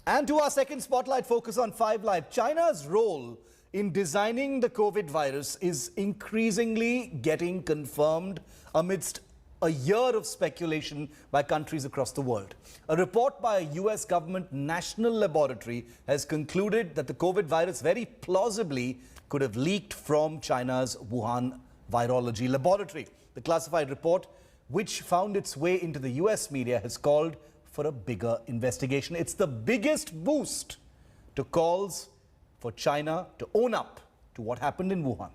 And to our second spotlight focus on 5 Live, China's role in designing the COVID virus is increasingly getting confirmed amidst a year of speculation by countries across the world. A report by a US government national laboratory has concluded that the COVID virus very plausibly could have leaked from China's Wuhan virology laboratory. The classified report, which found its way into the US media, has called for a bigger investigation. It's the biggest boost to calls for China to own up to what happened in Wuhan.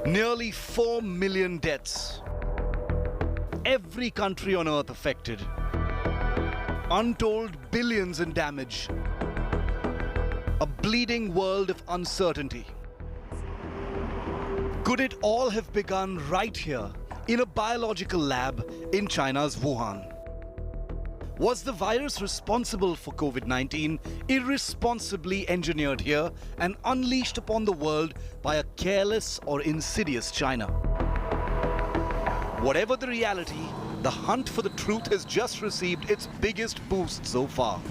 Nearly 4 million deaths. Every country on earth affected. Untold billions in damage. A bleeding world of uncertainty. Could it all have begun right here in a biological lab in China's Wuhan? Was the virus responsible for COVID-19 irresponsibly engineered here and unleashed upon the world by a careless or insidious China? Whatever the reality, the hunt for the truth has just received its biggest boost so far.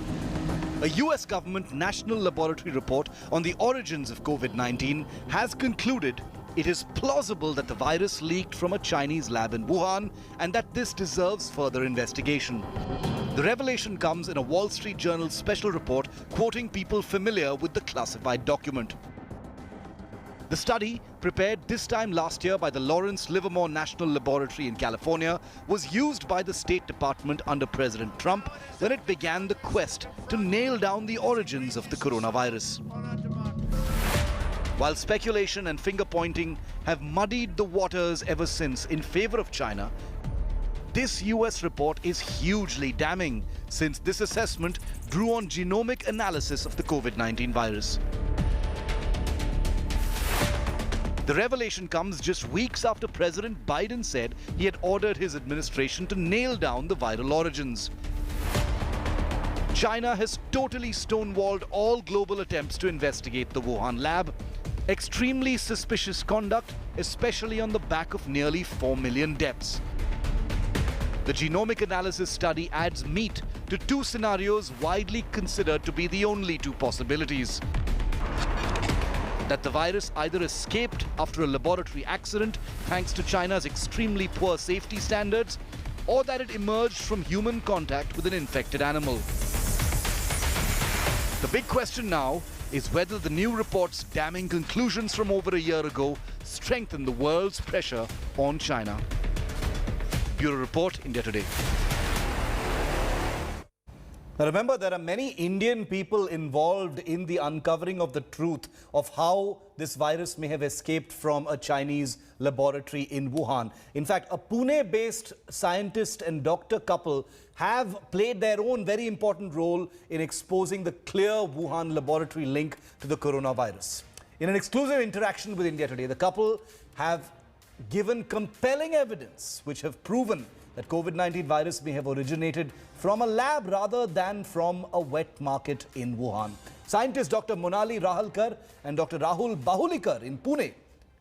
A US government national laboratory report on the origins of COVID-19 has concluded it is plausible that the virus leaked from a Chinese lab in Wuhan and that this deserves further investigation. The revelation comes in a Wall Street Journal special report quoting people familiar with the classified document. The study, prepared this time last year by the Lawrence Livermore National Laboratory in California, was used by the State Department under President Trump when it began the quest to nail down the origins of the coronavirus. While speculation and finger-pointing have muddied the waters ever since in favor of China, this US report is hugely damning, since this assessment drew on genomic analysis of the COVID-19 virus. The revelation comes just weeks after President Biden said he had ordered his administration to nail down the viral origins. China has totally stonewalled all global attempts to investigate the Wuhan lab. Extremely suspicious conduct, especially on the back of nearly 4 million deaths. The genomic analysis study adds meat to 2 scenarios widely considered to be the only 2 possibilities. That the virus either escaped after a laboratory accident thanks to China's extremely poor safety standards, or that it emerged from human contact with an infected animal. The big question now is whether the new report's damning conclusions from over a year ago strengthen the world's pressure on China. Bureau Report, India Today. Now remember, there are many Indian people involved in the uncovering of the truth of how this virus may have escaped from a Chinese laboratory in Wuhan. In fact, a Pune-based scientist and doctor couple have played their own very important role in exposing the clear Wuhan laboratory link to the coronavirus. In an exclusive interaction with India Today, the couple have given compelling evidence which have proven that COVID-19 virus may have originated from a lab rather than from a wet market in Wuhan. Scientists Dr. Monali Rahalkar and Dr. Rahul Bahulikar in Pune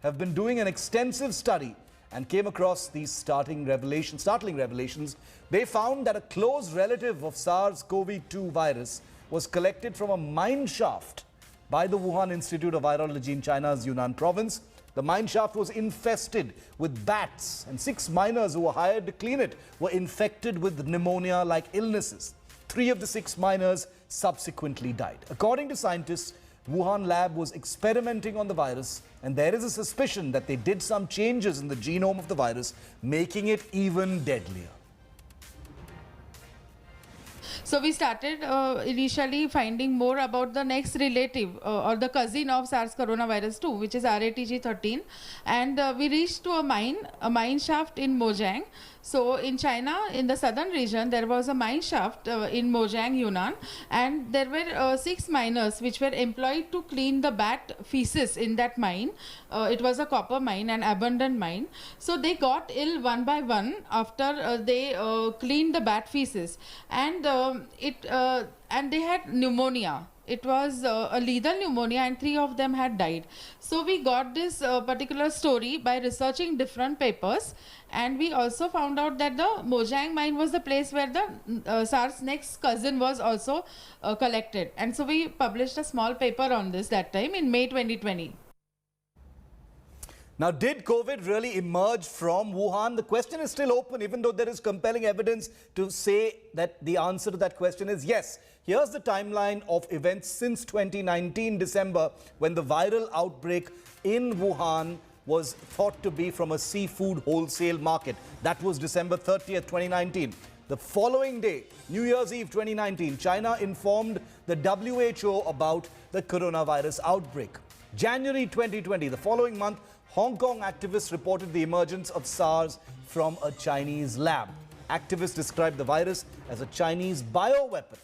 have been doing an extensive study and came across these startling revelations. They found that a close relative of SARS-CoV-2 virus was collected from a mine shaft by the Wuhan Institute of Virology in China's Yunnan province. The mine shaft was infested with bats, and 6 miners who were hired to clean it were infected with pneumonia-like illnesses. 3 of the 6 miners subsequently died. According to scientists, Wuhan lab was experimenting on the virus, and there is a suspicion that they did some changes in the genome of the virus, making it even deadlier. So we started initially finding more about the next relative or the cousin of SARS coronavirus 2, which is RATG13, and we reached to a mine shaft in Mojang. So in China, in the southern region, there was a mine shaft in Mojang, Yunnan, and there were 6 miners which were employed to clean the bat feces in that mine. It was a copper mine, an abandoned mine. So they got ill one by one after they cleaned the bat feces, and they had pneumonia. It was a lethal pneumonia and 3 of them had died. So we got this particular story by researching different papers, and we also found out that the Mojang mine was the place where the SARS next cousin was also collected. And so we published a small paper on this that time in May 2020. Now, did COVID really emerge from Wuhan? The question is still open, even though there is compelling evidence to say that the answer to that question is yes. Here's the timeline of events since 2019 December, when the viral outbreak in Wuhan was thought to be from a seafood wholesale market. That was December 30th, 2019. The following day, New Year's Eve 2019, China informed the WHO about the coronavirus outbreak. January 2020, the following month, Hong Kong activists reported the emergence of SARS from a Chinese lab. Activists described the virus as a Chinese bioweapon.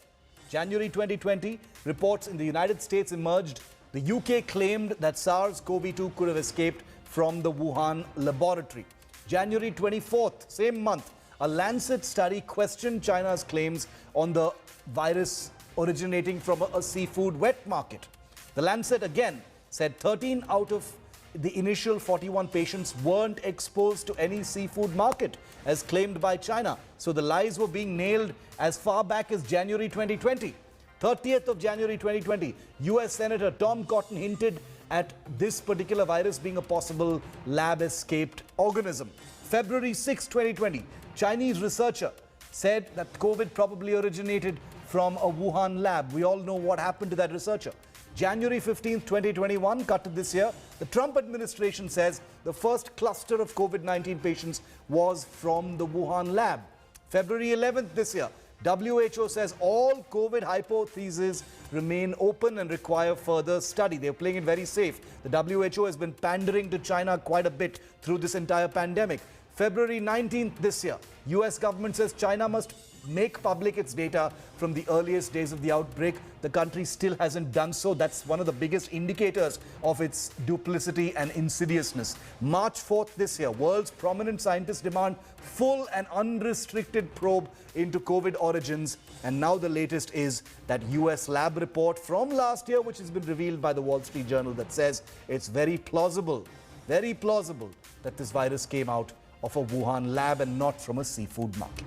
January 2020, reports in the United States emerged. The UK claimed that SARS-CoV-2 could have escaped from the Wuhan laboratory. January 24th, same month, a Lancet study questioned China's claims on the virus originating from a seafood wet market. The Lancet again said 13 out of the initial 41 patients weren't exposed to any seafood market, as claimed by China. So the lies were being nailed as far back as January 2020. 30th of January 2020, US Senator Tom Cotton hinted at this particular virus being a possible lab-escaped organism. February 6, 2020, Chinese researcher said that COVID probably originated from a Wuhan lab. We all know what happened to that researcher. January 15th, 2021, cut to this year, the Trump administration says the first cluster of COVID-19 patients was from the Wuhan lab. February 11th this year, WHO says all COVID hypotheses remain open and require further study. They're playing it very safe. The WHO has been pandering to China quite a bit through this entire pandemic. February 19th this year, US government says China must make public its data from the earliest days of the outbreak. The country still hasn't done so. That's one of the biggest indicators of its duplicity and insidiousness. March 4th this year, world's prominent scientists demand full and unrestricted probe into COVID origins. And now the latest is that US lab report from last year, which has been revealed by the Wall Street Journal, that says it's very plausible that this virus came out of a Wuhan lab and not from a seafood market.